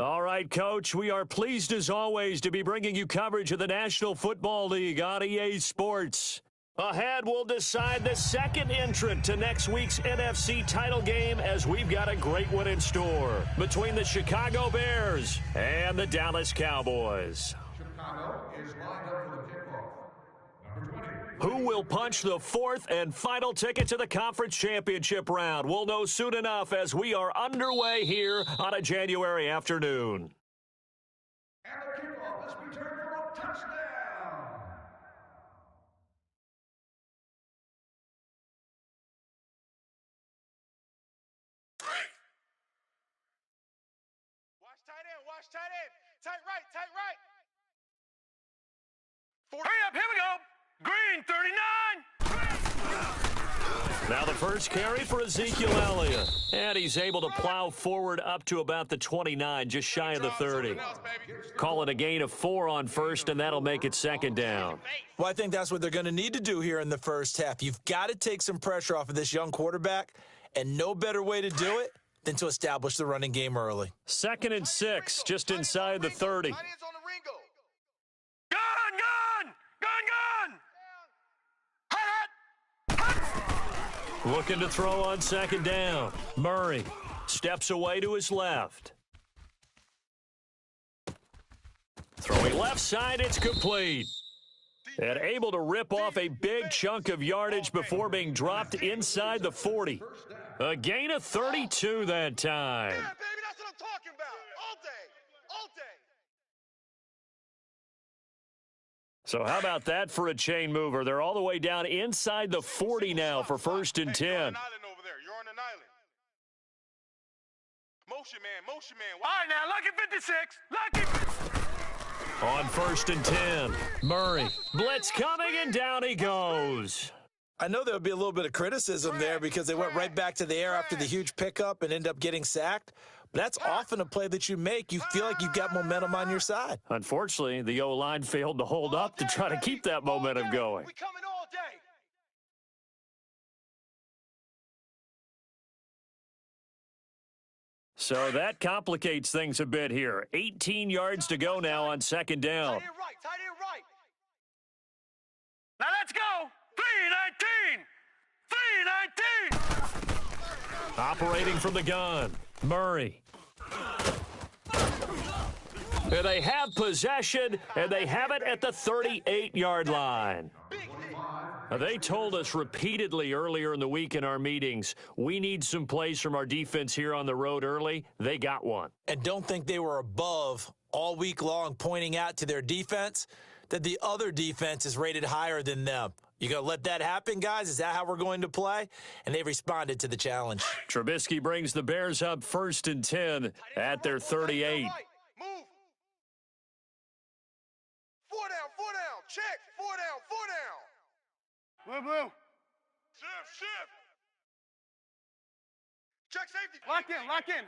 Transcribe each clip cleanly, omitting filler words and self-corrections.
All right, Coach, we are pleased as always to be bringing you coverage of the National Football League on EA Sports. Ahead, we'll decide the second entrant to next week's NFC title game as we've got a great one in store between the Chicago Bears and the Dallas Cowboys. Chicago is lined up for the kickoff. Number 20. Who will punch the fourth and final ticket to the conference championship round? We'll know soon enough as we are underway here on a January afternoon. And the kickoff is returned for a touchdown. Watch tight end. Tight right. 40. Hurry up, here we go. Green, 39. Now the first carry for Ezekiel Elliott. And he's able to plow forward up to about the 29, just shy of the 30. Call it a gain of 4 on first, and that'll make it second down. Well, I think that's what they're going to need to do here in the first half. You've got to take some pressure off of this young quarterback, and no better way to do it than to establish the running game early. 2nd and 6, just inside the 30. Looking to throw on second down. Murray steps away to his left. Throwing left side, it's complete. And able to rip off a big chunk of yardage before being dropped inside the 40. A gain of 32 that time. Yeah, baby, that's what I'm talking about. All day. So how about that for a chain mover? They're all the way down inside the 40 now for 1st and 10. You're on an island over there. You're on an island. Motion man. All right, now, lucky 56. Lucky. On 1st and 10, Murray. Blitz coming, and down he goes. I know there would be a little bit of criticism there because they went right back to the air after the huge pickup and end up getting sacked. But that's often a play that you make. You feel like you've got momentum on your side. Unfortunately, the O-line failed to hold up to try to keep that momentum going. We coming all day. So that complicates things a bit here. 18 yards to go now on second down. Tight end right. Now let's go. 319. Operating from the gun, Murray. And they have possession, and they have it at the 38-yard line. They told us repeatedly earlier in the week in our meetings, we need some plays from our defense here on the road early. They got one. And don't think they were above all week long pointing out to their defense that the other defense is rated higher than them. You going to let that happen, guys? Is that how we're going to play? And they responded to the challenge. Trubisky brings the Bears up 1st and 10 at their 38. Move. 4 down. Check. 4 down. Blue. Shift. Check safety. Lock in.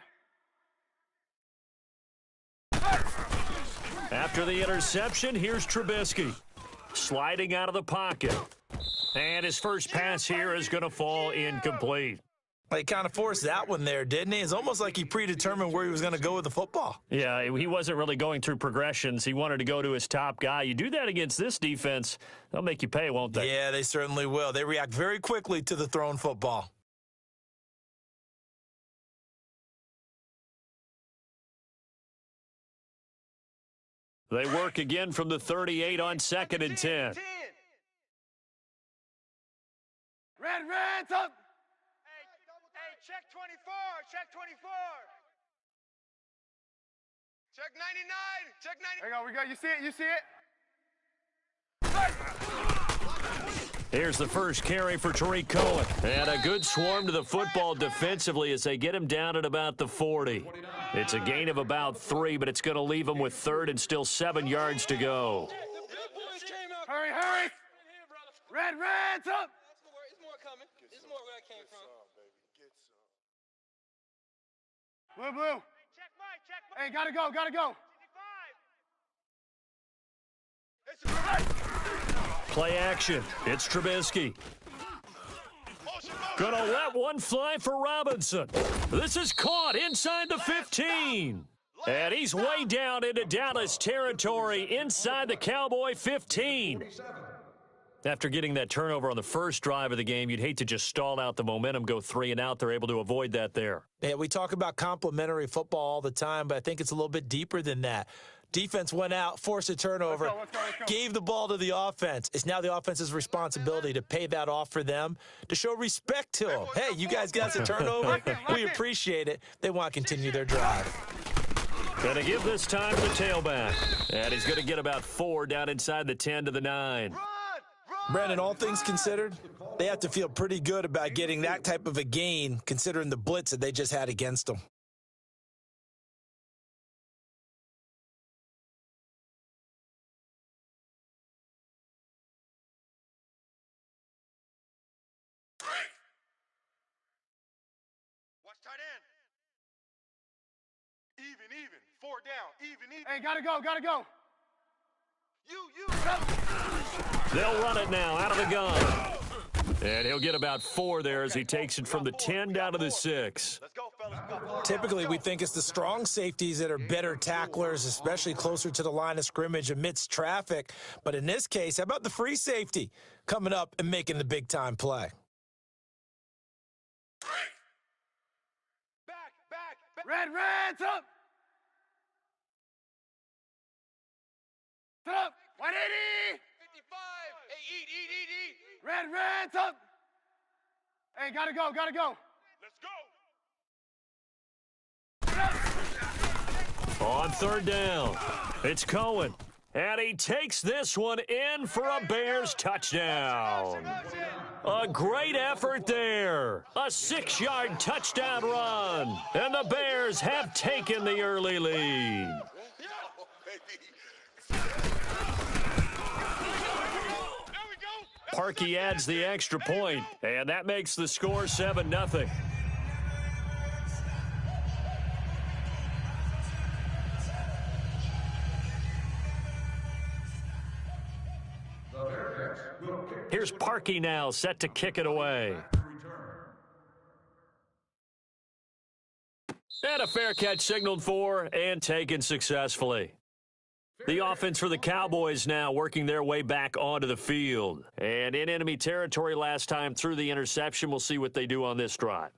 After the interception, here's Trubisky. Sliding out of the pocket. And his first pass here is going to fall incomplete. He kind of forced that one there, didn't he? It's almost like he predetermined where he was going to go with the football. Yeah, he wasn't really going through progressions. He wanted to go to his top guy. You do that against this defense, they'll make you pay, won't they? Yeah, they certainly will. They react very quickly to the thrown football. They work again from the 38 on 2nd and 10. Red, up. Hey, check 24. Check 99. There you go. We got. You see it. Here's the first carry for Tariq Cohen. And a good swarm to the football defensively as they get him down at about the 40. It's a gain of about 3, but it's going to leave him with 3rd and still 7 yards to go. Hurry. Red's up. It's more coming. It's more where I came from. Blue. Check Mike. Hey, gotta go. Play action. It's Trubisky. Gonna let one fly for Robinson. This is caught inside the 15. And he's way down into Dallas territory inside the Cowboy 15. After getting that turnover on the first drive of the game, you'd hate to just stall out the momentum, go 3 and out. They're able to avoid that there. Yeah, we talk about complementary football all the time, but I think it's a little bit deeper than that. Defense went out, forced a turnover, Let's go. gave the ball to the offense. It's now the offense's responsibility to pay that off for them, to show respect to them. Hey, you guys got the turnover. We appreciate it. They want to continue their drive. Going to give this time to the tailback. And he's going to get about 4 down inside the 10 to the 9. Brandon, all things considered, they have to feel pretty good about getting that type of a gain, considering the blitz that they just had against them. Watch tight end. Even. 4 down. Even. Hey, gotta go. They'll run it now out of the gun. And he'll get about 4 there as he takes it from the 10 down to the 6. Let's go, fellas. Typically, we think it's the strong safeties that are better tacklers, especially closer to the line of scrimmage amidst traffic. But in this case, how about the free safety coming up and making the big-time play? Back. Red, up. Sit up. 180. 55. Hey, eat. Red, up. Hey, gotta go. Let's go. On 3rd down, it's Cohen. And he takes this one in for a Bears touchdown. A great effort there. A 6-yard touchdown run. And the Bears have taken the early lead. Parkey adds the extra point, and that makes the score 7-0. Here's Parkey now, set to kick it away. And a fair catch signaled for and taken successfully. The offense for the Cowboys now working their way back onto the field. And in enemy territory last time through the interception. We'll see what they do on this drive.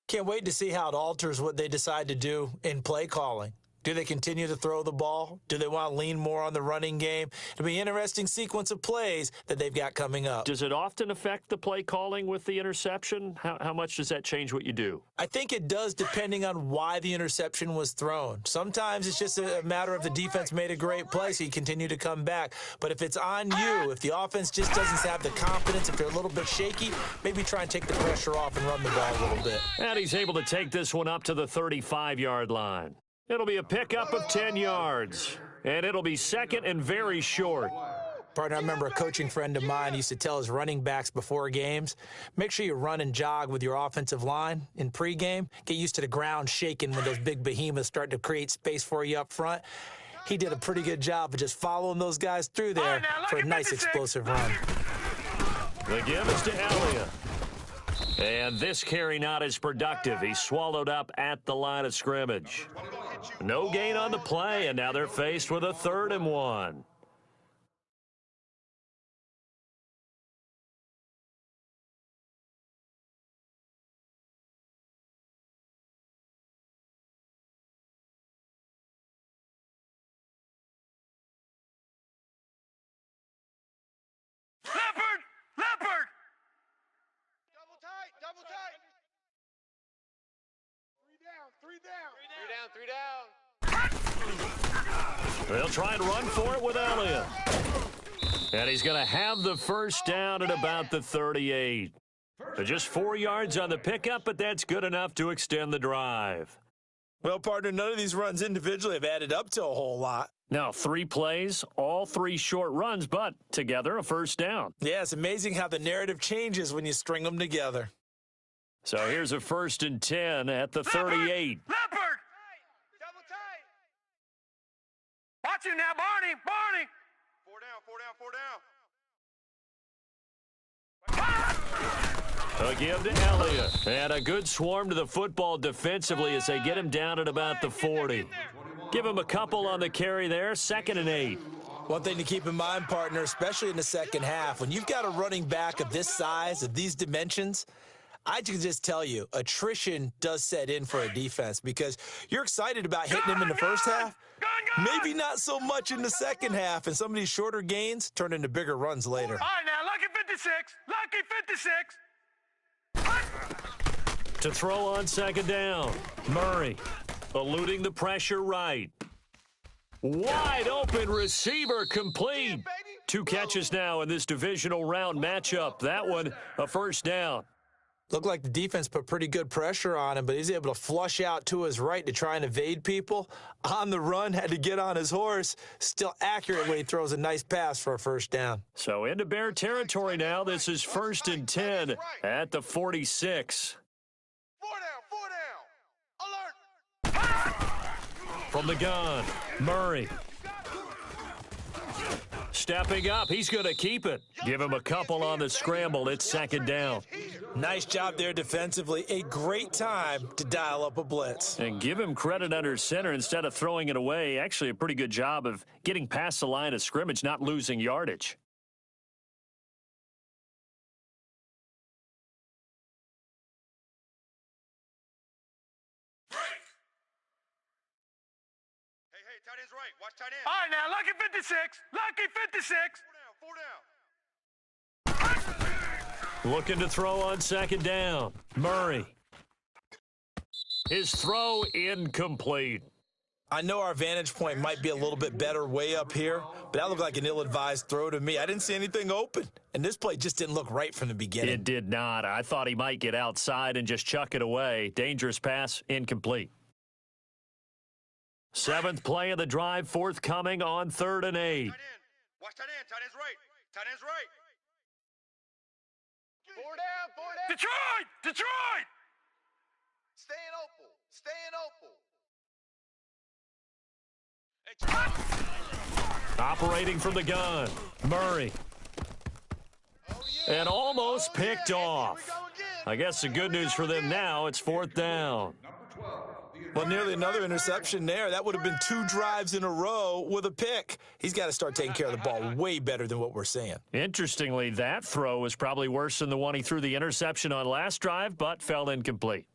Can't wait to see how it alters what they decide to do in play calling. Do they continue to throw the ball? Do they want to lean more on the running game? It'll be an interesting sequence of plays that they've got coming up. Does it often affect the play calling with the interception? How much does that change what you do? I think it does, depending on why the interception was thrown. Sometimes it's just a matter of the defense made a great play, so you continue to come back. But if it's on you, if the offense just doesn't have the confidence, if they're a little bit shaky, maybe try and take the pressure off and run the ball a little bit. And he's able to take this one up to the 35-yard line. It'll be a pickup of 10 yards, and it'll be second and very short. Partner, I remember a coaching friend of mine used to tell his running backs before games, make sure you run and jog with your offensive line in pregame. Get used to the ground shaking when those big behemoths start to create space for you up front. He did a pretty good job of just following those guys through there for a nice explosive run. The give is to Elliott. And this carry not as productive. He's swallowed up at the line of scrimmage. No gain on the play, and now they're faced with a 3rd and 1. Leopard! Double tight! 3 down! They'll try and run for it with Elliott. And he's going to have the first down at about the 38. So just 4 yards on the pickup, but that's good enough to extend the drive. Well, partner, none of these runs individually have added up to a whole lot. Now, 3 plays, all 3 short runs, but together a first down. Yeah, it's amazing how the narrative changes when you string them together. So here's a 1st and 10 at the 38. Leopard! Double tight! Watch him now, Barney! 4 down! A give to Elliott. And a good swarm to the football defensively as they get him down at about the 40. Give him a couple on the carry there, 2nd and 8. One thing to keep in mind, partner, especially in the second half, when you've got a running back of this size, of these dimensions, I can just tell you, attrition does set in for a defense because you're excited about hitting him in the first half. Maybe not so much in the second half, and some of these shorter gains turn into bigger runs later. All right, now, lucky 56. Lucky 56. To throw on 2nd down, Murray eluding the pressure right. Wide open receiver complete. 2 catches now in this divisional round matchup. That one a 1st down. Looked like the defense put pretty good pressure on him, but he's able to flush out to his right to try and evade people. On the run, had to get on his horse. Still accurately throws a nice pass for a 1st down. So into Bear territory now. This is 1st and 10 at the 46. 4 down. Alert. From the gun, Murray. Stepping up, he's going to keep it. Give him a couple on the scramble. It's 2nd down. Nice job there defensively. A great time to dial up a blitz. And give him credit under center instead of throwing it away. Actually, a pretty good job of getting past the line of scrimmage, not losing yardage. Hey, tight end's right. Watch tight end. All right, now, lucky 56. Lucky 56. 4 down. Looking to throw on 2nd down. Murray. His throw incomplete. I know our vantage point might be a little bit better way up here, but that looked like an ill-advised throw to me. I didn't see anything open, and this play just didn't look right from the beginning. It did not. I thought he might get outside and just chuck it away. Dangerous pass, incomplete. 7th play of the drive, forthcoming on 3rd and 8. Watch tight end. Tight end's right. Tight end's right. 4 down. Detroit. Stay in Opal. Operating from the gun, Murray. And almost picked off. I guess the good news for them now, it's 4th down. Well, nearly another interception there. That would have been 2 drives in a row with a pick. He's got to start taking care of the ball way better than what we're seeing. Interestingly, that throw was probably worse than the one he threw the interception on last drive, but fell incomplete.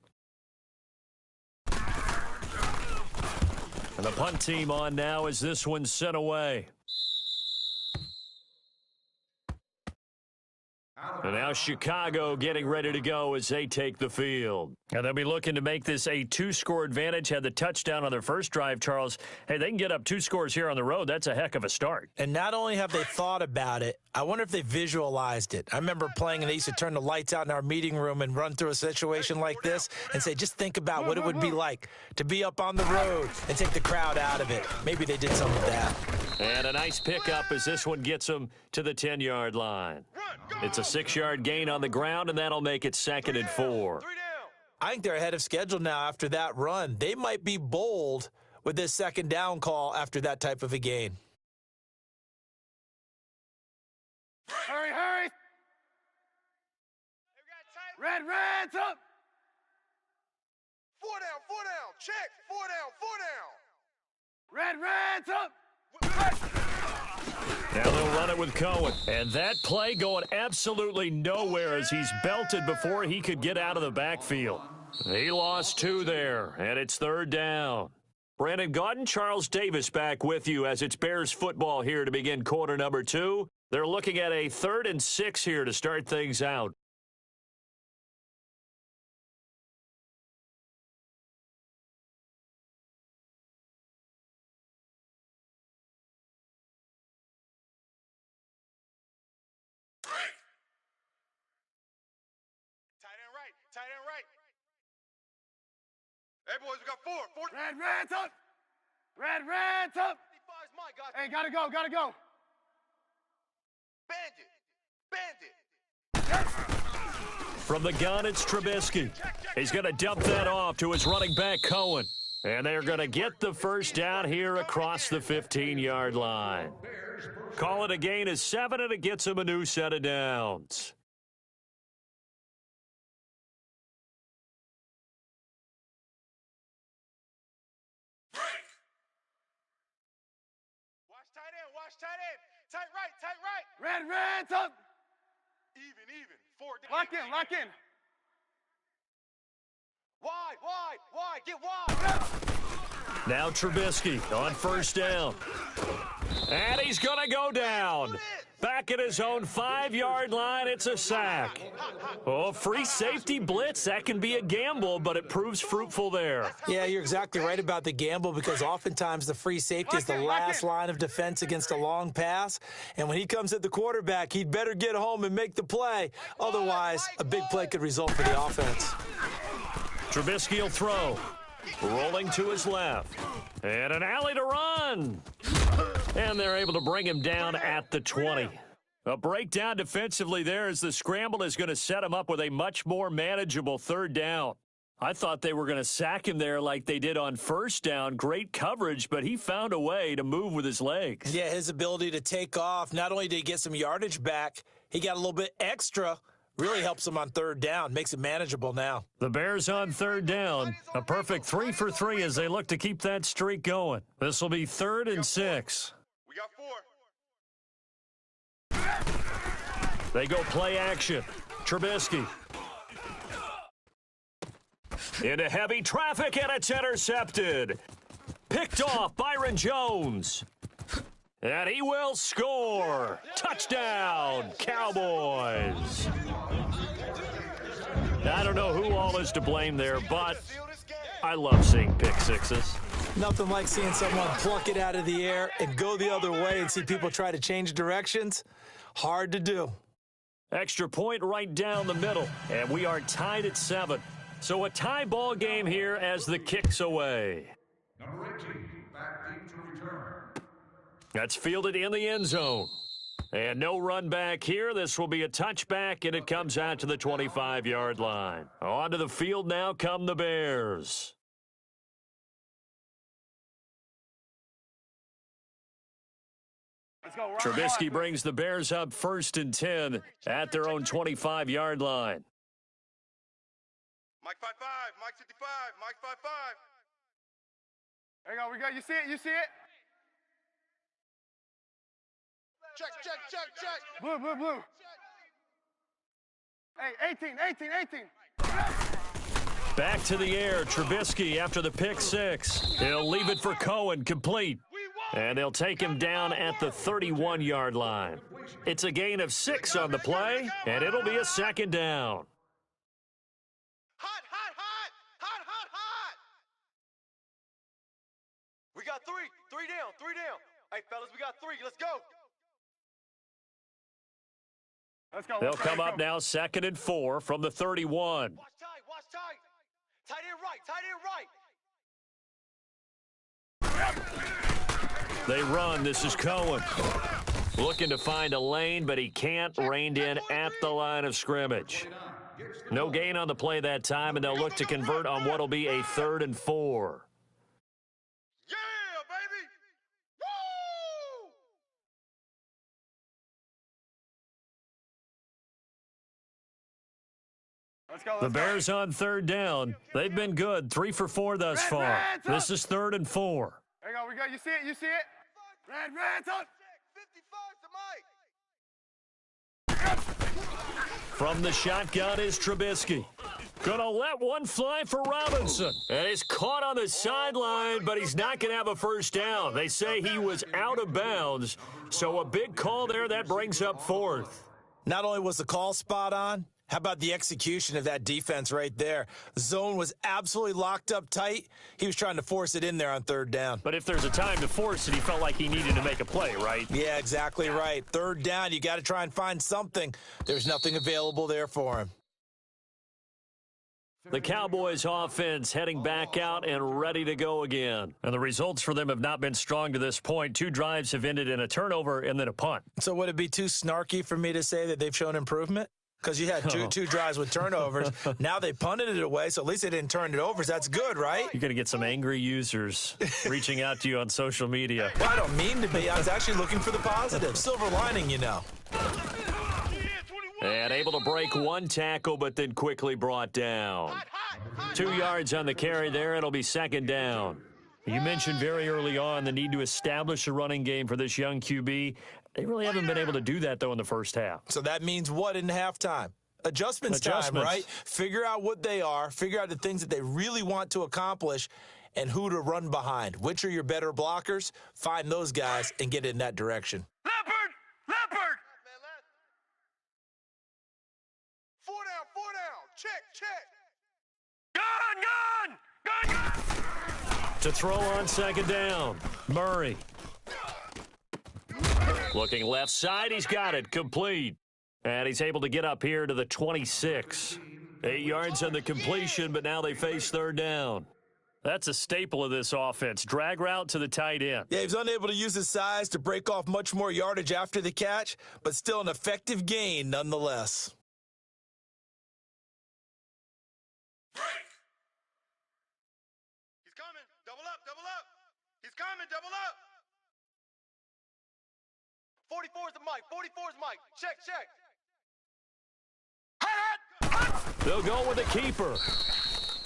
And the punt team on now as this one's sent away. And now Chicago getting ready to go as they take the field. And they'll be looking to make this a 2-score advantage. Had the touchdown on their first drive, Charles. Hey, they can get up 2 scores here on the road. That's a heck of a start. And not only have they thought about it, I wonder if they visualized it. I remember playing, and they used to turn the lights out in our meeting room and run through a situation like this and say, just think about what it would be like to be up on the road and take the crowd out of it. Maybe they did some of that. And a nice pickup as this one gets them to the 10-yard line. It's a 6-yard gain on the ground, and that'll make it 2nd and 4. I think they're ahead of schedule now after that run. They might be bold with this 2nd down call after that type of a gain. Hurry. Red's up. 4 down. Check. 4 down. Red's up. Now they'll run it with Cohen. And that play going absolutely nowhere as he's belted before he could get out of the backfield. He lost 2 there, and it's 3rd down. Brandon Gaudin, Charles Davis back with you as it's Bears football here to begin quarter number 2. They're looking at a 3rd and 6 here to start things out. Tight end right. Hey, boys, we got 4. Red's up. Red's up. Hey, gotta go. Bandit. From the gun, it's Trubisky. He's going to dump that off to his running back, Cohen. And they're going to get the first down here across the 15-yard line. Call it a gain of 7, and it gets him a new set of downs. Watch tight end. Tight right, tight right. Red, up. Even. 4 down. Lock in. Wide. Get wide. Now Trubisky on first down. And he's going to go down. Back at his own 5-yard line, it's a sack. Oh, free safety blitz, that can be a gamble, but it proves fruitful there. Yeah, you're exactly right about the gamble because oftentimes the free safety is the last line of defense against a long pass. And when he comes at the quarterback, he'd better get home and make the play. Otherwise, a big play could result for the offense. Trubisky will throw. Rolling to his left. And an alley to run. And they're able to bring him down at the 20. A breakdown defensively there as the scramble is going to set him up with a much more manageable third down. I thought they were going to sack him there like they did on first down. Great coverage, but he found a way to move with his legs. Yeah, his ability to take off, not only did he get some yardage back, he got a little bit extra. Really helps him on third down, makes it manageable now. The Bears on third down. A perfect 3 for 3 as they look to keep that streak going. This will be 3rd and 6. We got 4. They go play action. Trubisky. Into heavy traffic, and it's intercepted. Picked off Byron Jones. And he will score. Touchdown, Cowboys. I don't know who all is to blame there, but I love seeing pick sixes. Nothing like seeing someone pluck it out of the air and go the other way and see people try to change directions. Hard to do. Extra point right down the middle, and we are tied at 7. So a tie ball game here as the kick's away. Number 18, back deep to return. That's fielded in the end zone. And no run back here. This will be a touchback, and it comes out to the 25-yard line. Onto the field now come the Bears. Let's go. Trubisky brings the Bears up 1st and 10 at their own 25-yard line. Mike 5-5, Mike 55, Mike 5-5. There you go. We got. You see it? Check. Blue. Hey, 18. Back to the air, Trubisky after the pick 6. He'll leave it for Cohen, complete. And they'll take him down at the 31-yard line. It's a gain of 6 on the play, and it'll be a 2nd down. Hot. We got 3 down. Hey, fellas, we got 3. Let's go. Let's go. They'll come up now 2nd and 4 from the 31. Watch tight. Tight end right. They run. This is Cohen. Looking to find a lane, but he can't. Reined in at the line of scrimmage. No gain on the play that time, and they'll look to convert on what will be a 3rd and 4. Yeah, baby. Woo! Let's go. The Bears on 3rd down. They've been good. 3 for 4 thus far. This is 3rd and 4. There you go. We got. You see it? Red, up. 55 to Mike. From the shotgun is Trubisky. Gonna let one fly for Robinson. And he's caught on the sideline, but he's not gonna have a first down. They say he was out of bounds. So a big call there that brings up 4th. Not only was the call spot on, how about the execution of that defense right there? Zone was absolutely locked up tight. He was trying to force it in there on 3rd down. But if there's a time to force it, he felt like he needed to make a play, right? Yeah, exactly right. 3rd down, you got to try and find something. There's nothing available there for him. The Cowboys offense heading back out and ready to go again. And the results for them have not been strong to this point. 2 drives have ended in a turnover and then a punt. So would it be too snarky for me to say that they've shown improvement? Because you had two drives with turnovers. Now they punted it away, so at least they didn't turn it over. So that's good, right? You're going to get some angry users reaching out to you on social media. Well, I don't mean to be. I was actually looking for the positive. Silver lining, you know. And able to break 1 tackle, but then quickly brought down. 2 yards on the carry there. It'll be 2nd down. You mentioned very early on the need to establish a running game for this young QB. They really haven't been able to do that, though, in the first half. So that means what in halftime? Adjustments time, right? Figure out what they are, figure out the things that they really want to accomplish, and who to run behind. Which are your better blockers? Find those guys and get in that direction. Leopard! Leopard! 4 down. Check. Gun! To throw on second down, Murray. Looking left side, he's got it, complete. And he's able to get up here to the 26. 8 yards on the completion, but now they face third down. That's a staple of this offense. Drag route to the tight end. Yeah, he was unable to use his size to break off much more yardage after the catch, but still an effective gain nonetheless. He's coming. Double up. He's coming. Double up. 44's the mic. Check. They'll go with a keeper.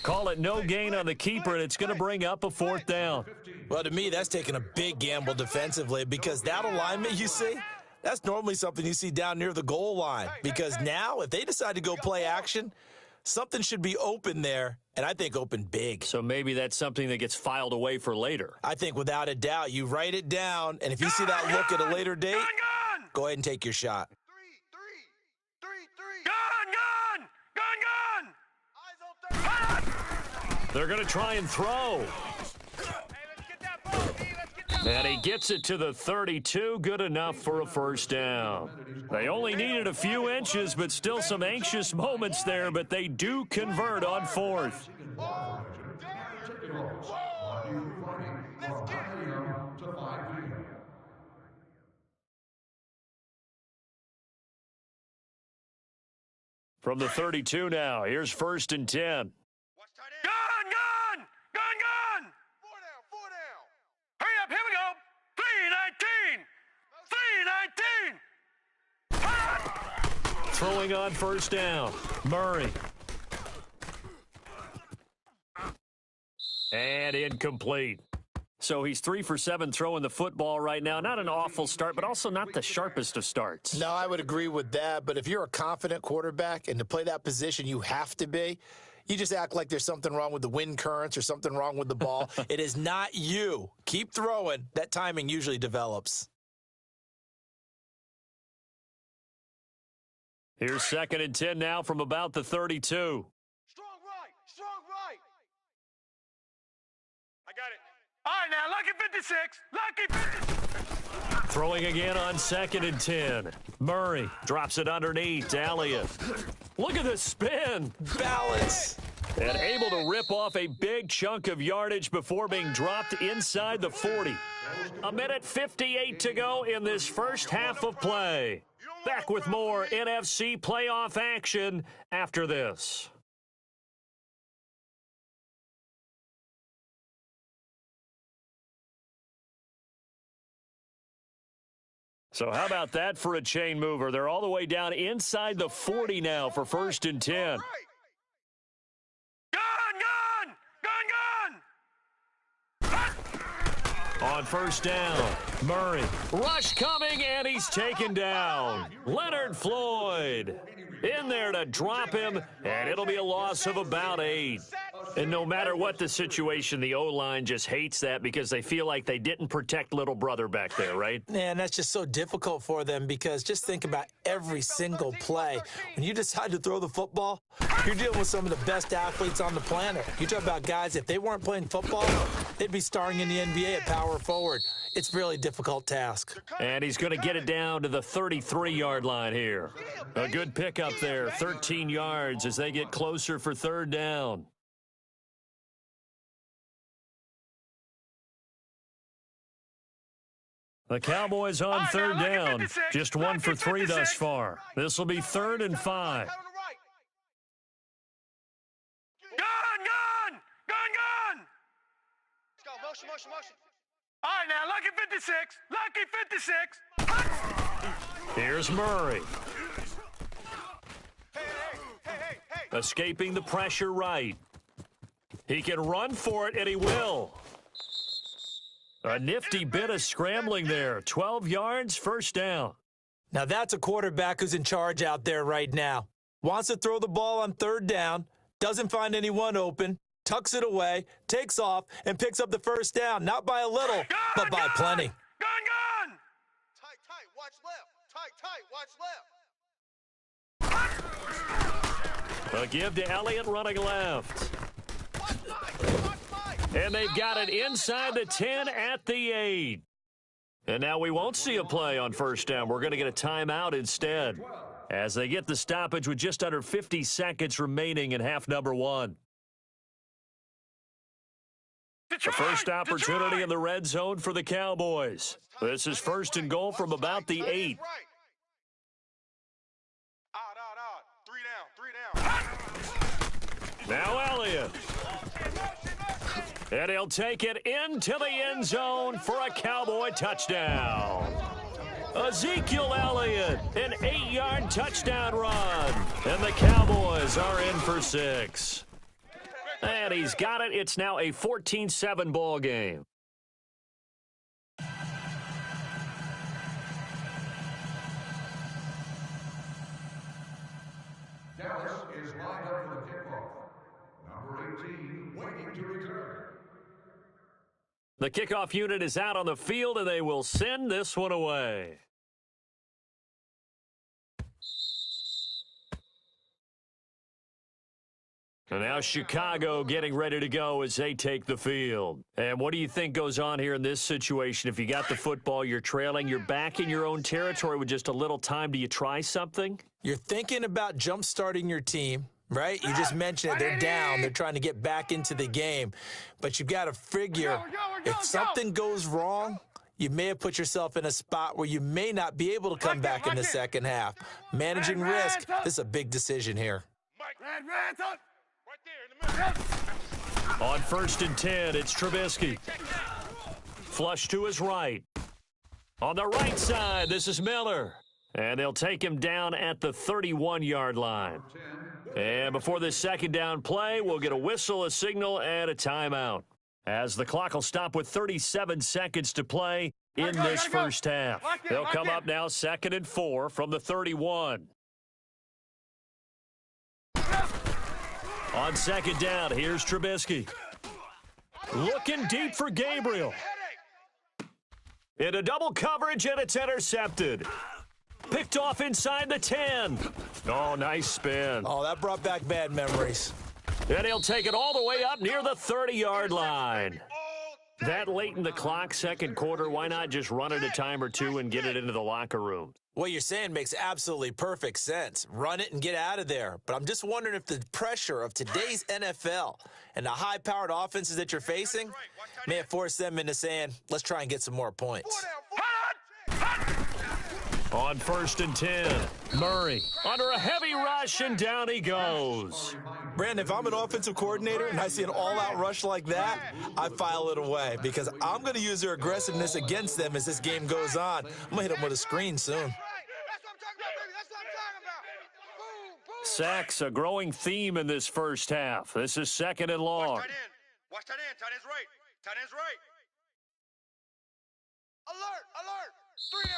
Call it no gain on the keeper, and it's going to bring up a fourth down. Well, to me, that's taking a big gamble defensively because that alignment you see, that's normally something you see down near the goal line. Because now, if they decide to go play action, something should be open there, and I think open big. So maybe that's something that gets filed away for later. I think without a doubt, you write it down, and if you see that look at a later date, go ahead and take your shot. 3. Gun! Eyes on third. They're going to try and throw. Hey, let's get that ball, D. Let's get that And he gets it to the 32, good enough for a first down. They only needed a few inches, but still some anxious moments there, but they do convert on fourth. From the 32 now, here's 1st and 10. Gun! 4 down. Hurry up, here we go. 319. Throwing on first down, Murray. And incomplete. So he's 3 for 7 throwing the football right now. Not an awful start, but also not the sharpest of starts. No, I would agree with that. But if you're a confident quarterback and to play that position, you have to be. You just act like there's something wrong with the wind currents or something wrong with the ball. It is not you. Keep throwing. That timing usually develops. Here's 2nd and 10 now from about the 32. Strong right. I got it. All right, now, lucky 56. Throwing again on 2nd and 10. Murray drops it underneath. Elliott. Look at the spin. Balance. And able to rip off a big chunk of yardage before being dropped inside the 40. 1:58 to go in this first half of play. Back with more NFC playoff action after this. So how about that for a chain mover? They're all the way down inside the 40 now for 1st and 10. Gun! On first down, Murray. Rush coming, and he's taken down. Leonard Floyd in there to drop him, and it'll be a loss of about 8. And no matter what the situation, the O-line just hates that because they feel like they didn't protect little brother back there, right? Man, that's just so difficult for them because just think about every single play. When you decide to throw the football, you're dealing with some of the best athletes on the planet. You talk about guys, if they weren't playing football, they'd be starring in the NBA at power forward. It's a really difficult task. And he's going to get it down to the 33-yard line here. A good pickup there, 13 yards as they get closer for third down. The Cowboys on third down, just 1 for 3 thus far. This will be 3rd and 5. Gun! Let's go, motion. All right, now, lucky 56. Here's Murray. Hey. Escaping the pressure right. He can run for it, and he will. A nifty bit of scrambling there. 12 yards, first down. Now that's a quarterback who's in charge out there right now. Wants to throw the ball on third down, doesn't find anyone open, tucks it away, takes off, and picks up the first down. Not by a little, but by plenty. Gun! Tight, watch left. Tight, watch left. A give to Elliott running left. And they've got it inside the 10 at the 8. And now we won't see a play on first down. We're going to get a timeout instead as they get the stoppage with just under 50 seconds remaining in half number 1. The first opportunity in the red zone for the Cowboys. This is first and goal from about the 8. Out. 3 down. Now Elliott. And he'll take it into the end zone for a Cowboy touchdown. Ezekiel Elliott, an 8-yard touchdown run. And the Cowboys are in for 6. And he's got it. It's now a 14-7 ball game. Dallas is lined up for the kickoff. Number 18, waiting to return. The kickoff unit is out on the field, and they will send this one away. And now Chicago getting ready to go as they take the field. And what do you think goes on here in this situation? If you got the football, you're trailing, you're back in your own territory with just a little time. Do you try something? You're thinking about jump-starting your team. Right? You just mentioned it. They're down. They're trying to get back into the game. But you've got to figure if something goes wrong, you may have put yourself in a spot where you may not be able to come back in the second half. Managing risk, this is a big decision here. Red, up. Right there in the middle. On first and 10, it's Trubisky. Flush to his right. On the right side, this is Miller. And they'll take him down at the 31-yard line. And before this second down play, we'll get a whistle, a signal, and a timeout. As the clock will stop with 37 seconds to play in this first half. They'll come up now 2nd and 4 from the 31. On second down, here's Trubisky. Looking deep for Gabriel. Into double coverage, and it's intercepted. Picked off inside the 10. Oh, nice spin. Oh, that brought back bad memories. And he'll take it all the way up near the 30-yard line. That late in the clock, second quarter, why not just run it a time or two and get it into the locker room? What you're saying makes absolutely perfect sense. Run it and get out of there. But I'm just wondering if the pressure of today's NFL and the high-powered offenses that you're facing may have forced them into saying, let's try and get some more points. On first and 10, Murray under a heavy rush, and down he goes. Brandon, if I'm an offensive coordinator and I see an all-out rush like that, I file it away because I'm going to use their aggressiveness against them as this game goes on. I'm going to hit them with a screen soon. Sacks, a growing theme in this first half. This is 2nd and long. Watch tight end. Tight end's right. Tight end's right. Alert. 3 down.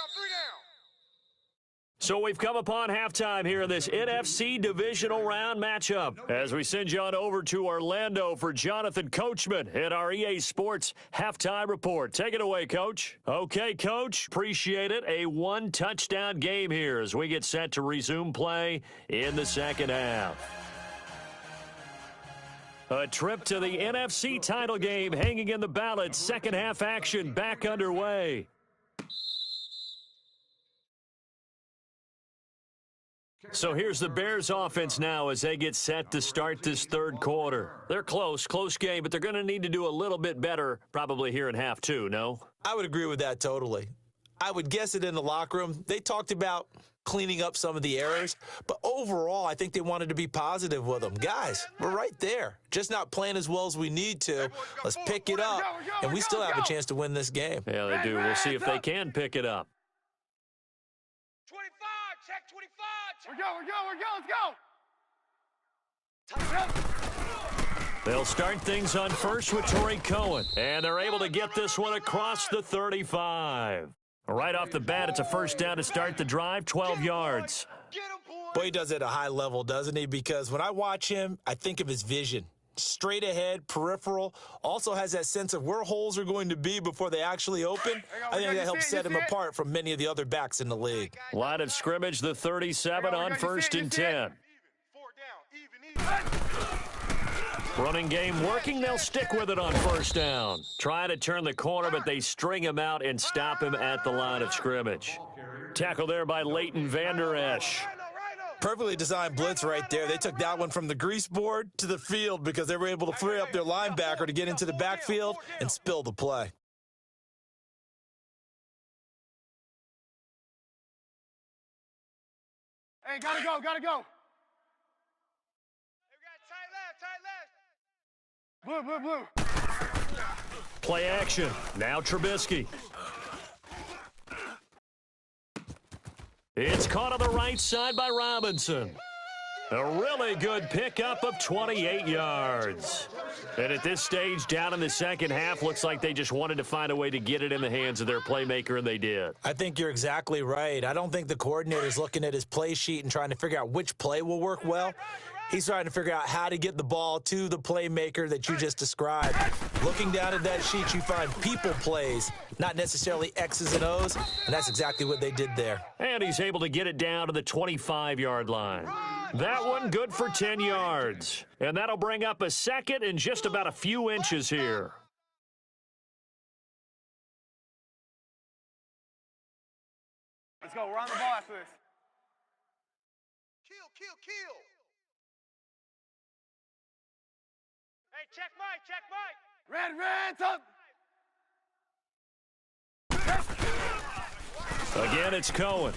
So we've come upon halftime here in this NFC divisional round matchup as we send you on over to Orlando for Jonathan Coachman in our EA Sports halftime report. Take it away, Coach. Okay, Coach, appreciate it. A one-touchdown game here as we get set to resume play in the second half. A trip to the NFC title game hanging in the balance. Second half action back underway. So here's the Bears offense now as they get set to start this third quarter. They're close game, but they're going to need to do a little bit better probably here in half two, no? I would agree with that totally. I would guess it in the locker room. They talked about cleaning up some of the errors, but overall, I think they wanted to be positive with them. Guys, we're right there. Just not playing as well as we need to. Let's pick it up, and we still have a chance to win this game. Yeah, they do. We'll see if they can pick it up. 25, check 25. We're go. Let's go. They'll start things on first with Tariq Cohen, and they're able to get this one across the 35. Right off the bat, it's a first down to start the drive, 12 yards. Boy, he does it at a high level, doesn't he? Because when I watch him, I think of his vision. Straight ahead, peripheral, also has that sense of where holes are going to be before they actually open. I think that helps set him apart from many of the other backs in the league. Line of scrimmage, the 37 on first and 10. Running game working, they'll stick with it on first down. Trying to turn the corner, but they string him out and stop him at the line of scrimmage. Tackle there by Leighton Vander Esch. Perfectly designed blitz right there. They took that one from the grease board to the field because they were able to free up their linebacker to get into the backfield and spill the play. Hey, gotta go, gotta go. Blue, blue, blue. Play action. Now Trubisky. It's caught on the right side by Robinson. A really good pickup of 28 yards. And at this stage, down in the second half, looks like they just wanted to find a way to get it in the hands of their playmaker, and they did. I think you're exactly right. I don't think the coordinator's looking at his play sheet and trying to figure out which play will work well. He's trying to figure out how to get the ball to the playmaker that you just described. Looking down at that sheet, you find people plays, not necessarily X's and O's, and that's exactly what they did there. And he's able to get it down to the 25-yard line. That one good for 10 yards. And that'll bring up a second and just about a few inches here. Let's go, we're on the ball after this. Kill, kill, kill. Hey, check Mike, check Red, top. Again, it's Cohen.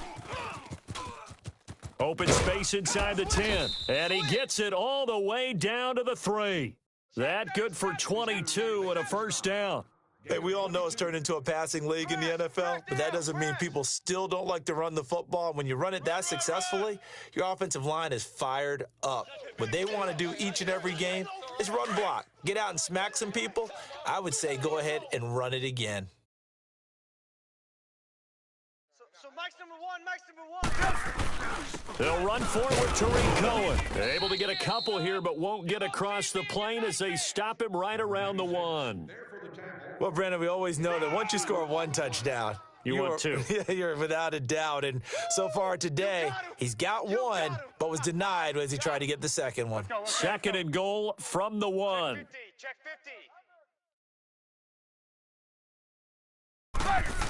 Open space inside the 10. And he gets it all the way down to the 3. That good for 22 and a first down. Hey, we all know it's turned into a passing league in the NFL, but that doesn't mean people still don't like to run the football. When you run it that successfully, your offensive line is fired up. What they want to do each and every game is run block. Get out and smack some people. I would say go ahead and run it again. So Mike's number one. They'll run forward with Tariq Cohen. They're able to get a couple here, but won't get across the plane as they stop him right around the 1. Well, Brandon, we always know that once you score one touchdown, want two. You're without a doubt. And so far today, he's got one, but was denied as he tried to get the second one. Second and goal from the 1. Check 50.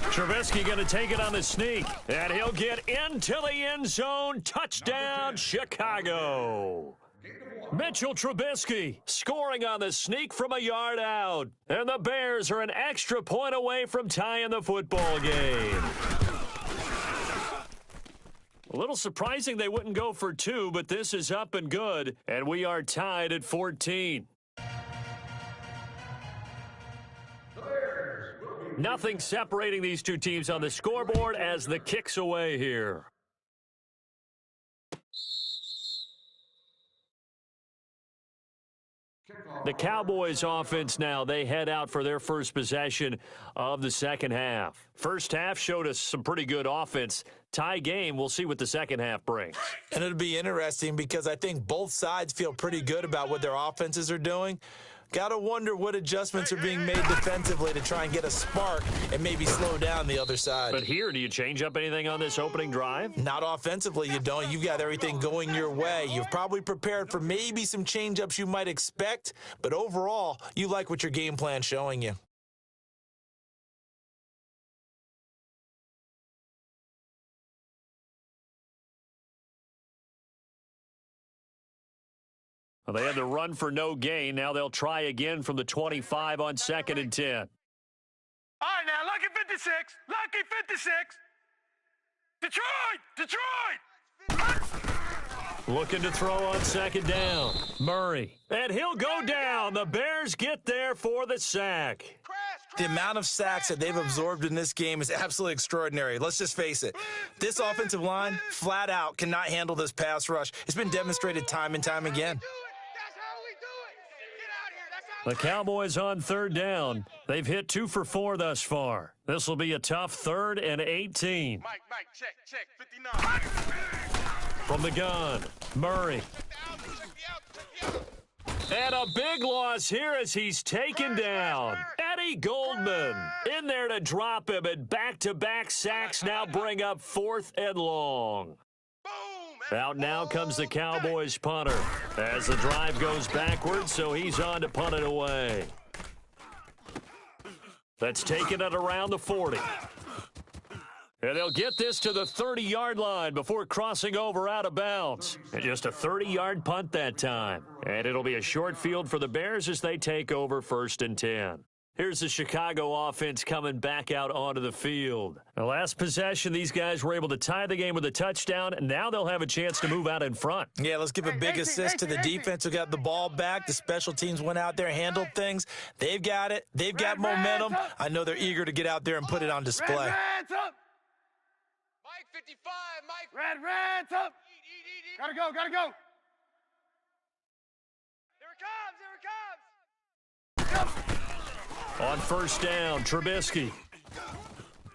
Trubisky going to take it on the sneak, and he'll get into the end zone. Touchdown, Chicago. Mitchell Trubisky scoring on the sneak from a yard out. And the Bears are an extra point away from tying the football game. A little surprising they wouldn't go for 2, but this is up and good, and we are tied at 14. Nothing separating these two teams on the scoreboard as the kick's away here. The Cowboys offense now, they head out for their first possession of the second half. First half showed us some pretty good offense. Tie game, we'll see what the second half brings. And it'll be interesting because I think both sides feel pretty good about what their offenses are doing. Got to wonder what adjustments are being made defensively to try and get a spark and maybe slow down the other side. But here, do you change up anything on this opening drive? Not offensively, you don't. You've got everything going your way. You've probably prepared for maybe some change-ups you might expect, but overall, you like what your game plan's showing you. Well, they had the run for no gain. Now they'll try again from the 25 on second and 10. All right, now, lucky 56. Lucky 56. Detroit! Looking to throw on second down. Murray. And he'll go down. The Bears get there for the sack. The amount of sacks that they've absorbed in this game is absolutely extraordinary. Let's just face it. This offensive line, flat out, cannot handle this pass rush. It's been demonstrated time and time again. That's how we do it. Get out The Cowboys on third down. They've hit 2 for 4 thus far. This will be a tough 3rd and 18. Mike, check, 59. From the gun, Murray. And a big loss here as he's taken down. Eddie Goldman in there to drop him, and back-to-back sacks now bring up 4th and long. Out now comes the Cowboys punter as the drive goes backwards, so he's on to punt it away. That's taken it around the 40. And they'll get this to the 30-yard line before crossing over out of bounds. And just a 30-yard punt that time. And it'll be a short field for the Bears as they take over 1st and 10. Here's the Chicago offense coming back out onto the field. The last possession, these guys were able to tie the game with a touchdown, and now they'll have a chance to move out in front. Yeah, let's give a big assist to the defense who got the ball back. The special teams went out there, handled things. They've got it. They've got momentum. I know they're eager to get out there and put it on display. Reds up. Mike, 55, Mike. Reds up. Gotta go. Here it comes. On 1st down, Trubisky.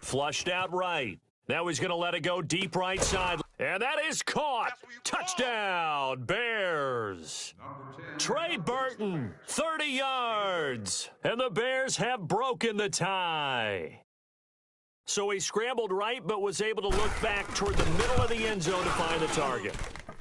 Flushed out right. Now he's going to let it go deep right side. And that is caught. Touchdown, Bears. Trey Burton, 30 yards. And the Bears have broken the tie. So he scrambled right, but was able to look back toward the middle of the end zone to find the target.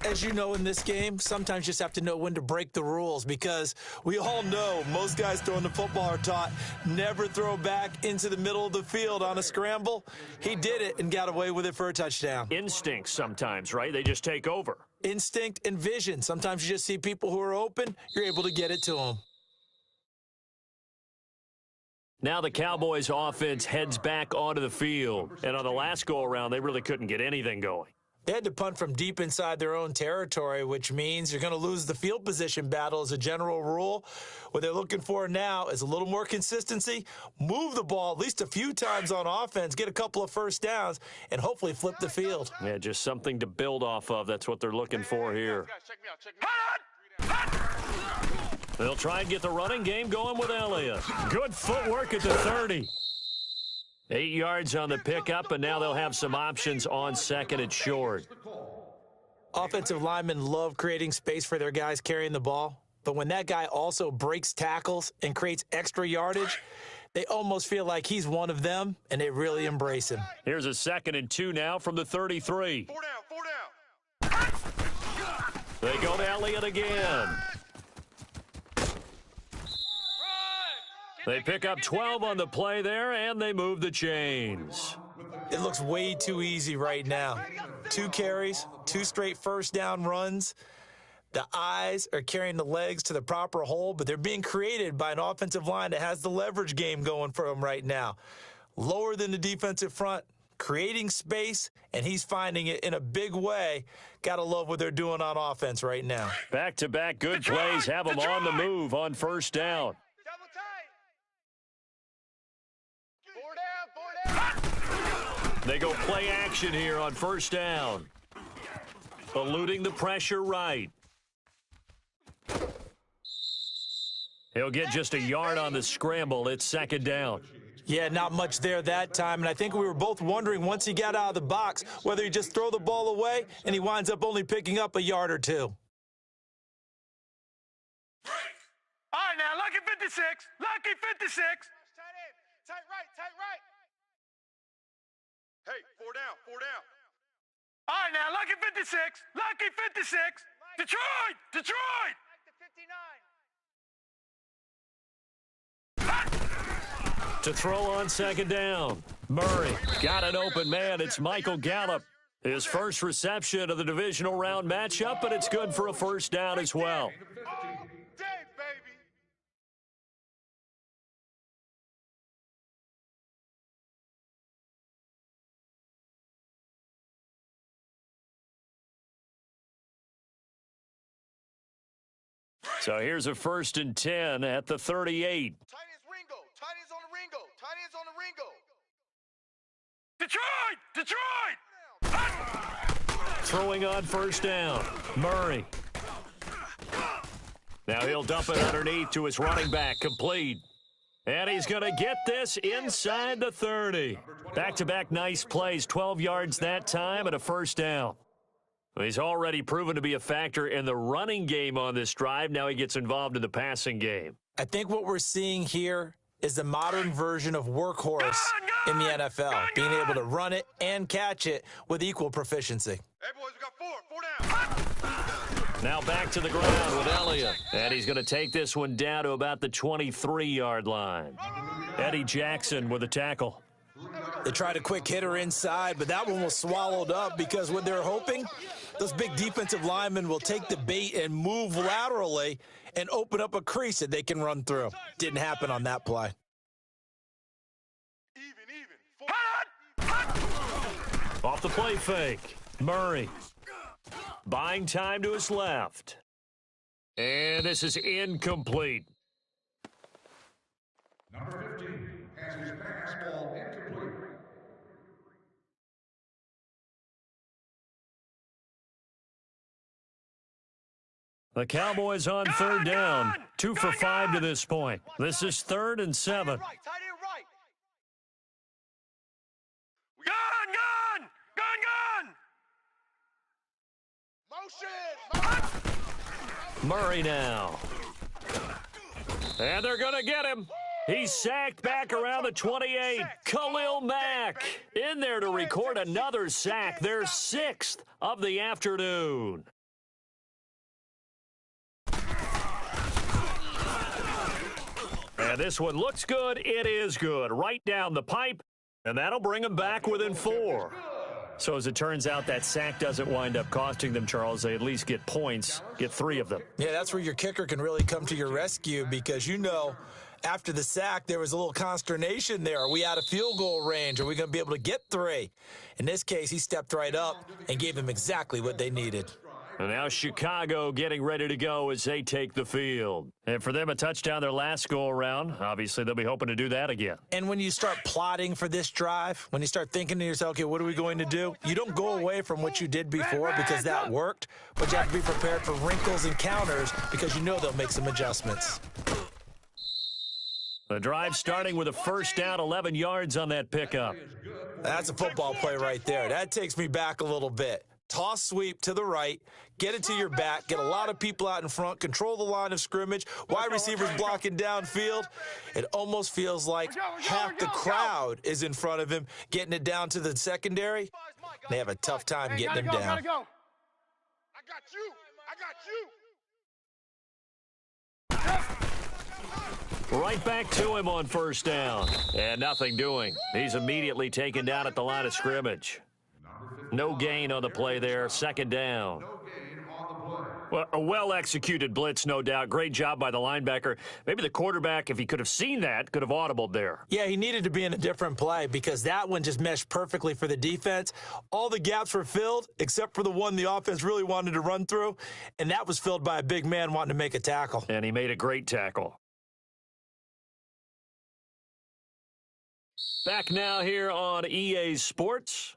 As you know, in this game, sometimes you just have to know when to break the rules, because we all know most guys throwing the football are taught never throw back into the middle of the field on a scramble. He did it and got away with it for a touchdown. Instincts sometimes, right? They just take over. Instinct and vision. Sometimes you just see people who are open, you're able to get it to them. Now the Cowboys offense heads back onto the field. And on the last go-around, they really couldn't get anything going. They had to punt from deep inside their own territory, which means you're going to lose the field position battle as a general rule. What they're looking for now is a little more consistency, move the ball at least a few times on offense, get a couple of first downs, and hopefully flip the field. Yeah, just something to build off of. That's what they're looking for here. Check me out. They'll try and get the running game going with Elliott. Good footwork at the 30. 8 yards on the pickup, and now they'll have some options on 2nd and short. Offensive linemen love creating space for their guys carrying the ball, but when that guy also breaks tackles and creates extra yardage, they almost feel like he's one of them, and they really embrace him. Here's a 2nd and 2 now from the 33. 4 down. They go to Elliott again. They pick up 12 on the play there, and they move the chains. It looks way too easy right now. 2 carries, 2 straight first down runs. The eyes are carrying the legs to the proper hole, but they're being created by an offensive line that has the leverage game going for them right now. Lower than the defensive front, creating space, and he's finding it in a big way. Gotta love what they're doing on offense right now. Back-to-back good plays have them on the move on 1st down. They go play action here on 1st down. Eluding the pressure right. He'll get just a yard on the scramble. It's 2nd down. Yeah, not much there that time, and I think we were both wondering once he got out of the box whether he just throw the ball away and he winds up only picking up a yard or 2. All right, now, lucky 56. Lucky 56. Tight end. Tight right. Hey, 4 down. All right, now, lucky 56. Lucky 56. Detroit. Like the 59. To throw on 2nd down. Murray got an open man. It's Michael Gallup. His first reception of the divisional round matchup, but it's good for a 1st down as well. All day, baby. So here's a 1st and 10 at the 38. Tight ends Ringo. Tight ends on the Ringo. Tight ends on the Ringo. Detroit. Throwing on 1st down. Murray. Now he'll dump it underneath to his running back, complete. And he's going to get this inside the 30. Back-to-back nice plays, 12 yards that time and a first down. He's already proven to be a factor in the running game on this drive. Now he gets involved in the passing game. I think what we're seeing here is the modern version of workhorse in the NFL, being able to run it and catch it with equal proficiency. Hey, boys, we got four down. Now back to the ground with Elliott. And he's going to take this one down to about the 23-yard line. Eddie Jackson with a tackle. They tried a quick hitter inside, but that one was swallowed up because what they're hoping, those big defensive linemen will take the bait and move laterally and open up a crease that they can run through. Didn't happen on that play. Off the play fake, Murray. Buying time to his left. And this is incomplete. Number 15 has his pass ball incomplete. The Cowboys on third down. 2 for 5 to this point. This is 3rd and 7. Tight end right. Gun. Motion. Murray now. And they're going to get him. He's sacked back around the 28. Khalil Mack in there to record another sack, their 6th of the afternoon. And this one looks good. It is good. Right down the pipe, and that'll bring them back within 4. So as it turns out, that sack doesn't wind up costing them, Charles. They at least get points, get 3 of them. Yeah, that's where your kicker can really come to your rescue because, you know, after the sack, there was a little consternation there. Are we out of field goal range? Are we going to be able to get 3? In this case, he stepped right up and gave them exactly what they needed. And now Chicago getting ready to go as they take the field. And for them, a touchdown their last go-around. Obviously, they'll be hoping to do that again. And when you start plotting for this drive, when you start thinking to yourself, okay, what are we going to do? You don't go away from what you did before because that worked, but you have to be prepared for wrinkles and counters because you know they'll make some adjustments. The drive starting with a first down, 11 yards on that pickup. That's a football play right there. That takes me back a little bit. Toss sweep to the right, get it to your back, get a lot of people out in front, control the line of scrimmage, wide receivers blocking downfield. It almost feels like half the crowd is in front of him, getting it down to the secondary. They have a tough time getting him down. I got you. Right back to him on first down. And nothing doing. He's immediately taken down at the line of scrimmage. No gain on the play there. Second down. Well, a well-executed blitz, no doubt. Great job by the linebacker. Maybe the quarterback, if he could have seen that, could have audibled there. Yeah, he needed to be in a different play because that one just meshed perfectly for the defense. All the gaps were filled except for the one the offense really wanted to run through, and that was filled by a big man wanting to make a tackle. And he made a great tackle. Back now here on EA Sports.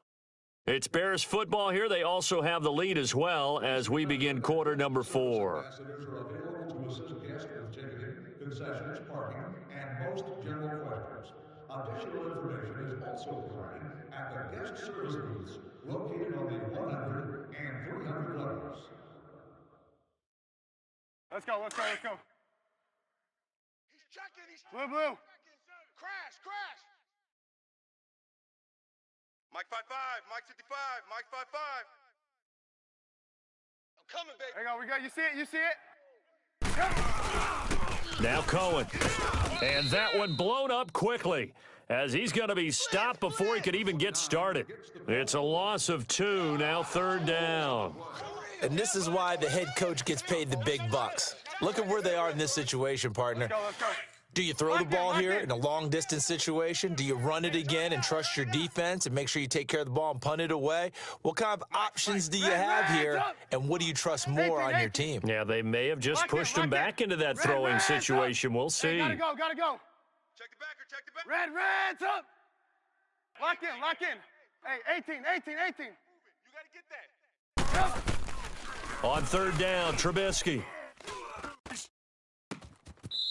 It's Bears football here. They also have the lead as well as we begin quarter number 4. Ambassadors are available to assist guests with ticketing, concessions, parking, and most general questions. Additional information is also provided at the guest service booths located on the 100 and 300 levels. Let's go. He's checking. Blue. Crash. Mike 5-5, Mike 55, Mike 5-5. I'm coming, baby. There you go. You see it? Now Cohen. And that one blown up quickly as he's going to be stopped before he could even get started. It's a loss of 2, now third down. And this is why the head coach gets paid the big bucks. Look at where they are in this situation, partner. Let's go. Do you throw the ball here in a long-distance situation? Do you run it again and trust your defense and make sure you take care of the ball and punt it away? What kind of options do you have here, and what do you trust more on your team? Yeah, they may have just pushed him back into that throwing situation. We'll see. Gotta go. Check the backer. Red's up. Lock in. Hey, 18. You gotta get that. On third down, Trubisky.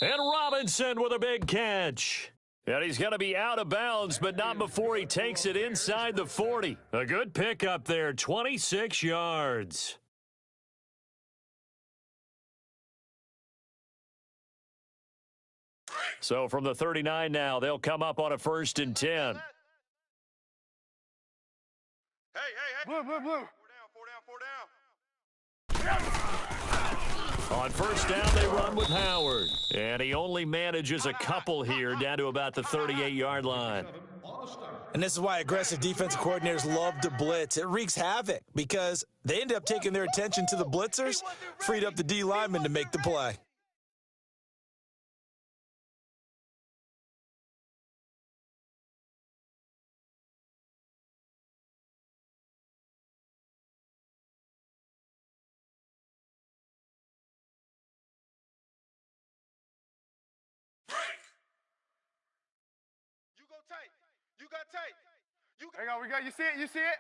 And Robinson with a big catch. And he's going to be out of bounds, but not before he takes it inside the 40. A good pickup there, 26 yards. So from the 39 now, they'll come up on a 1st and 10. Hey. Blue. 4 down. On 1st down, they run with Howard. And he only manages a couple here down to about the 38-yard line. And this is why aggressive defensive coordinators love to blitz. It wreaks havoc because they end up taking their attention to the blitzers, freed up the D lineman to make the play. You got tape. There you go. We got. You see it.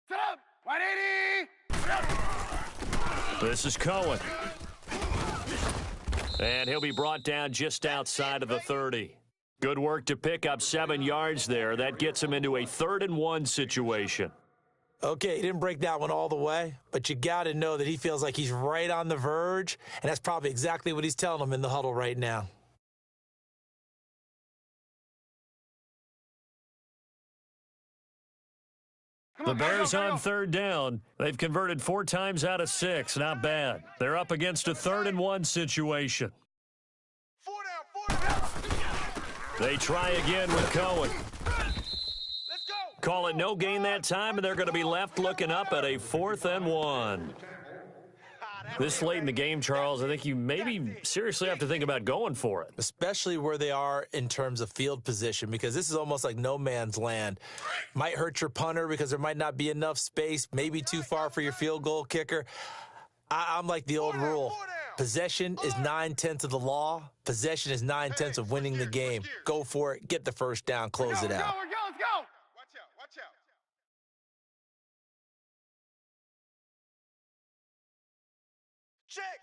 Set up. 180. This is Cohen. And he'll be brought down just outside of the 30. Good work to pick up 7 yards there. That gets him into a 3rd and 1 situation. Okay, he didn't break that one all the way, but you got to know that he feels like he's right on the verge, and that's probably exactly what he's telling them in the huddle right now. The Bears on 3rd down. They've converted 4 times out of 6. Not bad. They're up against a 3rd and 1 situation. 4 down. They try again with Cohen. Let's go. Call it no gain that time, and they're going to be left looking up at a 4th and 1. This late in the game, Charles, I think you maybe seriously have to think about going for it. Especially where they are in terms of field position, because this is almost like no man's land. Might hurt your punter because there might not be enough space, maybe too far for your field goal kicker. I'm like the old rule. Possession is 9/10 of the law. Possession is 9/10 of winning the game. Go for it. Get the 1st down. Close it out. Let's go. Watch out. Check.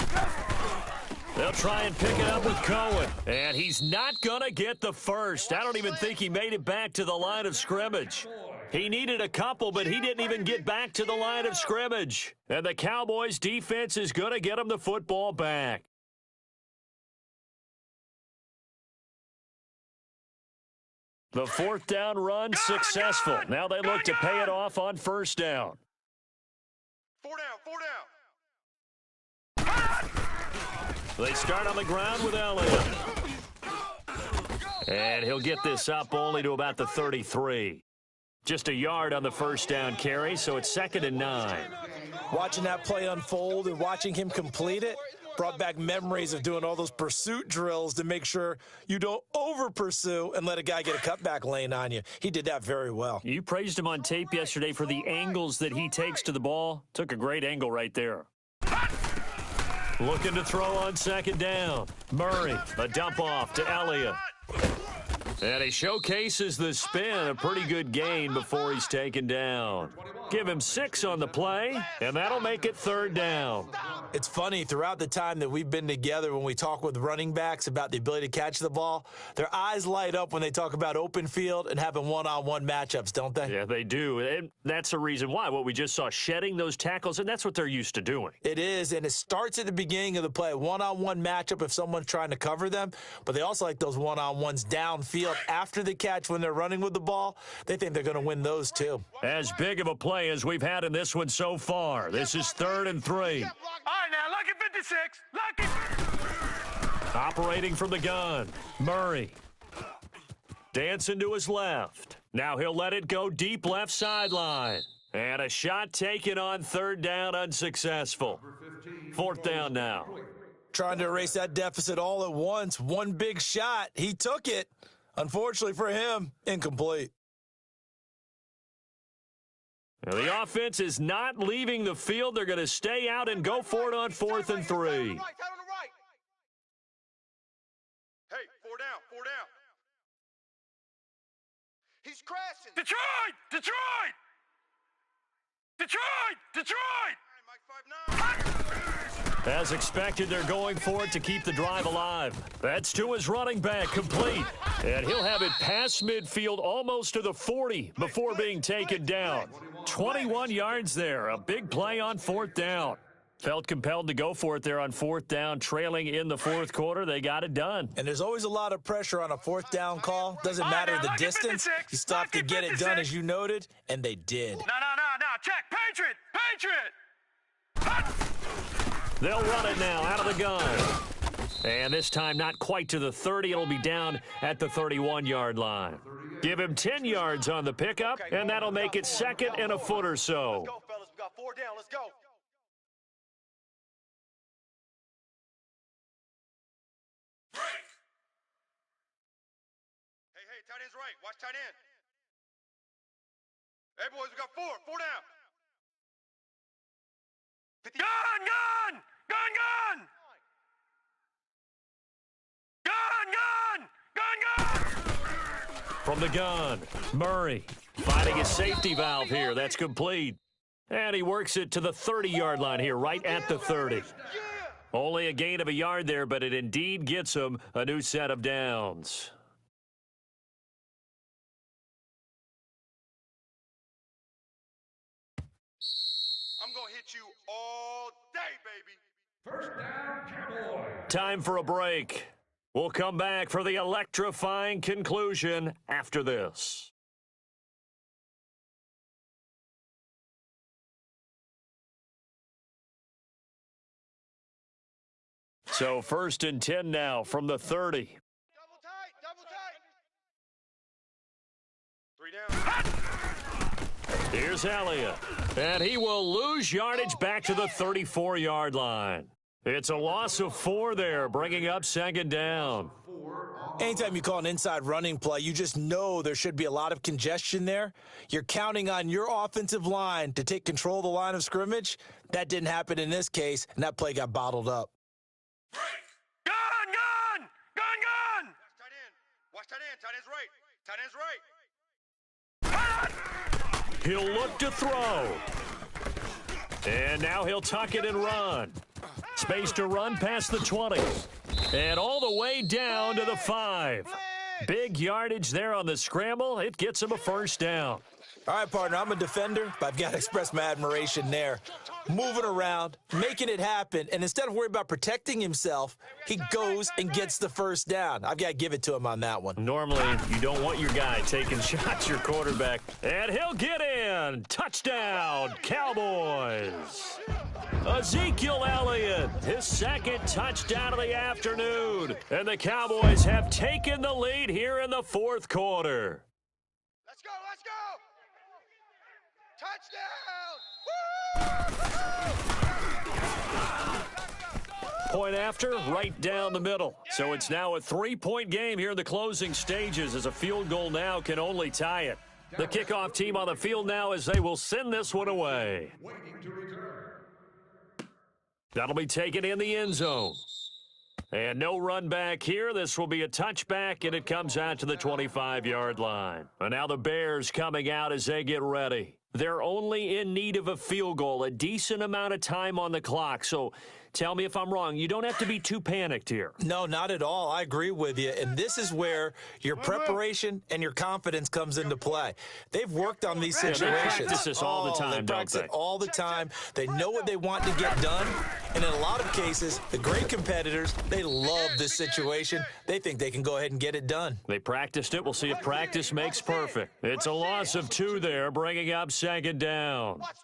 They'll try and pick it up with Cohen. And he's not going to get the 1st. I don't even think he made it back to the line of scrimmage. He needed a couple, but he didn't even get back to the line of scrimmage. And the Cowboys' defense is going to get him the football back. The 4th down run successful. Now they look to pay it off on 1st down. 4 down. They start on the ground with Elliott. And he'll get this up only to about the 33. Just a yard on the 1st down carry, so it's 2nd and 9. Watching that play unfold and watching him complete it brought back memories of doing all those pursuit drills to make sure you don't over-pursue and let a guy get a cutback lane on you. He did that very well. You praised him on tape yesterday for the angles that he takes to the ball. Took a great angle right there. Looking to throw on 2nd down. Murray, a dump off to Elliott. And he showcases the spin, a pretty good gain before he's taken down. Give him 6 on the play, and that'll make it 3rd down. It's funny, throughout the time that we've been together, when we talk with running backs about the ability to catch the ball, their eyes light up when they talk about open field and having one-on-one matchups, don't they? Yeah, they do. And that's the reason why. What we just saw, shedding those tackles, and that's what they're used to doing. It is, and it starts at the beginning of the play. One-on-one matchup if someone's trying to cover them, but they also like those one-on-ones downfield after the catch when they're running with the ball. They think they're going to win those, too. As big of a play as we've had in this one so far. This is 3rd and 3. All right, now, lucky 56. Lucky. Operating from the gun. Murray. Dancing to his left. Now he'll let it go deep left sideline. And a shot taken on 3rd down, unsuccessful. 4th down now. Trying to erase that deficit all at once. One big shot. He took it. Unfortunately for him, incomplete. Now the offense is not leaving the field. They're going to stay out and go for it on 4th and 3. Hey, 4 down. He's crashing. Detroit! Mike 5-9. As expected, they're going for it to keep the drive alive. That's to his running back, complete. And he'll have it past midfield almost to the 40 before being taken down. 21 yards there, a big play on fourth down. Felt compelled to go for it there on fourth down, trailing in the fourth quarter. They got it done. And there's always a lot of pressure on a fourth down call. Doesn't matter the distance. You stop to get it done, as you noted, and they did. No. Check. Patriot. They'll run it now out of the gun. And this time not quite to the 30. It'll be down at the 31-yard line. Give him 10 yards on the pickup, and that'll make it second and a foot or so. Let's go, fellas. We got 4 down. Let's go. Hey, tight end's right. Watch tight end. Hey, boys, we got 4 down. 50. Gun. From the gun, Murray finding his safety valve here. That's complete. And he works it to the 30-yard line here, right at the 30. Only a gain of a yard there, but it indeed gets him a new set of downs. I'm going to hit you all day, baby. First down, Cowboys. Time for a break. We'll come back for the electrifying conclusion after this. So 1st and 10 now from the 30. Double tight. 3 down. Here's Elliott. And he will lose yardage back to the 34-yard line. It's a loss of 4 there, bringing up second down. Anytime you call an inside running play, you just know there should be a lot of congestion there. You're counting on your offensive line to take control of the line of scrimmage. That didn't happen in this case, and that play got bottled up. Gun. Watch tight end. Tight end's right. He'll look to throw. And now he'll tuck it and run. Space to run past the 20. And all the way down to the 5. Big yardage there on the scramble. It gets him a first down. All right, partner, I'm a defender, but I've got to express my admiration there. Moving around, making it happen, and instead of worrying about protecting himself, he goes and gets the first down. I've got to give it to him on that one. Normally, you don't want your guy taking shots, your quarterback. And he'll get in. Touchdown, Cowboys. Ezekiel Elliott, his second touchdown of the afternoon. And the Cowboys have taken the lead here in the fourth quarter. Let's go. Touchdown. Point after, right down the middle. So it's now a 3-point game here in the closing stages, as a field goal now can only tie it. The kickoff team on the field now as they will send this one away. Waiting to return. That'll be taken in the end zone. And no run back here. This will be a touchback, and it comes out to the 25-yard line. And now the Bears coming out as they get ready. They're only in need of a field goal, a decent amount of time on the clock. So tell me if I'm wrong. You don't have to be too panicked here. No, not at all. I agree with you. And this is where your preparation and your confidence comes into play. They've worked on these situations. They practice this all the time, They practice don't it they? all the time. They know what they want to get done. And in a lot of cases, the great competitors, they love this situation. They think they can go ahead and get it done. They practiced it. We'll see if practice makes perfect. It's a loss of 2 there, bringing up second down. Watch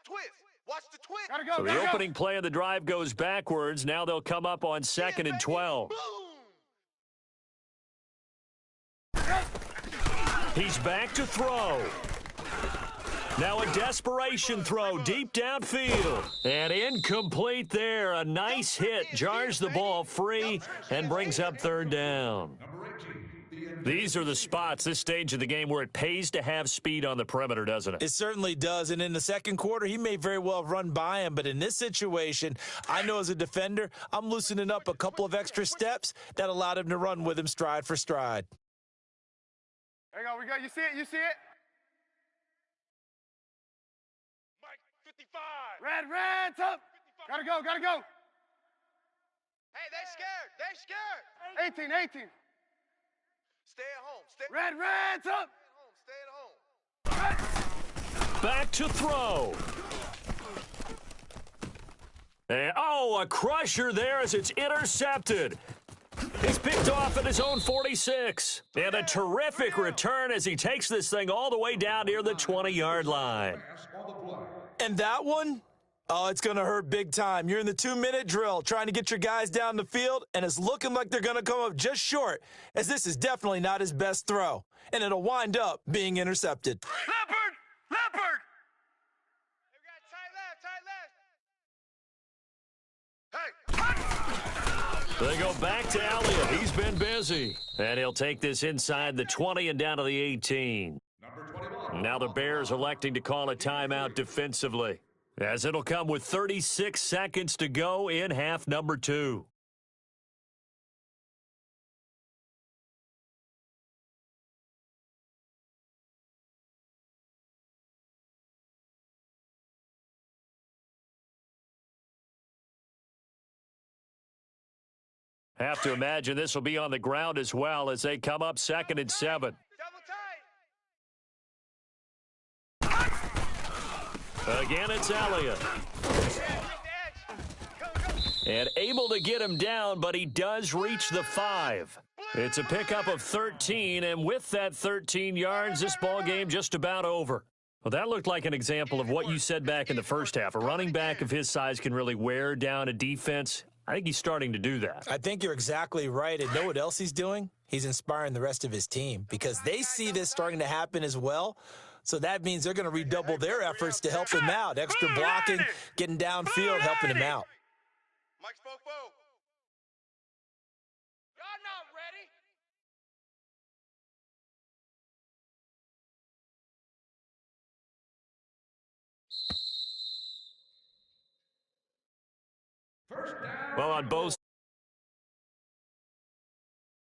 the twist. Gotta go. So the opening play of the drive goes backwards. Now they'll come up on 2nd and 12. He's back to throw. Now a desperation throw deep downfield. And incomplete there. A nice hit. Jars the ball free and brings up third down. These are the spots, this stage of the game, where it pays to have speed on the perimeter, doesn't it? It certainly does. And in the second quarter, he may very well have run by him. But in this situation, I know as a defender, I'm loosening up a couple of extra steps that allowed him to run with him stride for stride. There you go. We got. You see it? Mike, 55. Red, top. Gotta go. Hey, they scared. They scared. 18, 18. Stay at home. Stay. Reds up. Stay at home. Back to throw. And, oh, a crusher there as it's intercepted. He's picked off at his own 46. And a terrific return as he takes this thing all the way down near the 20-yard line. And that one, oh, it's going to hurt big time. You're in the 2-minute drill trying to get your guys down the field, and it's looking like they're going to come up just short, as this is definitely not his best throw. And it'll wind up being intercepted. Leopard! We got tight left. Hey! They go back to Elliott. He's been busy. And he'll take this inside the 20 and down to the 18. Now the Bears electing to call a timeout defensively, as it'll come with 36 seconds to go in half number 2. Have to imagine this will be on the ground as well as they come up 2nd and 7. Double tight. Again, it's Elliott. And able to get him down, but he does reach the 5. It's a pickup of 13, and with that 13 yards, this ball game just about over. Well, that looked like an example of what you said back in the first half. A running back of his size can really wear down a defense. I think he's starting to do that. I think you're exactly right. And know what else he's doing? He's inspiring the rest of his team because they see this starting to happen as well. So that means they're going to redouble their efforts to help him out. Extra blocking, getting downfield, helping him out. Mike's fofo. Y'all not ready. Well, on both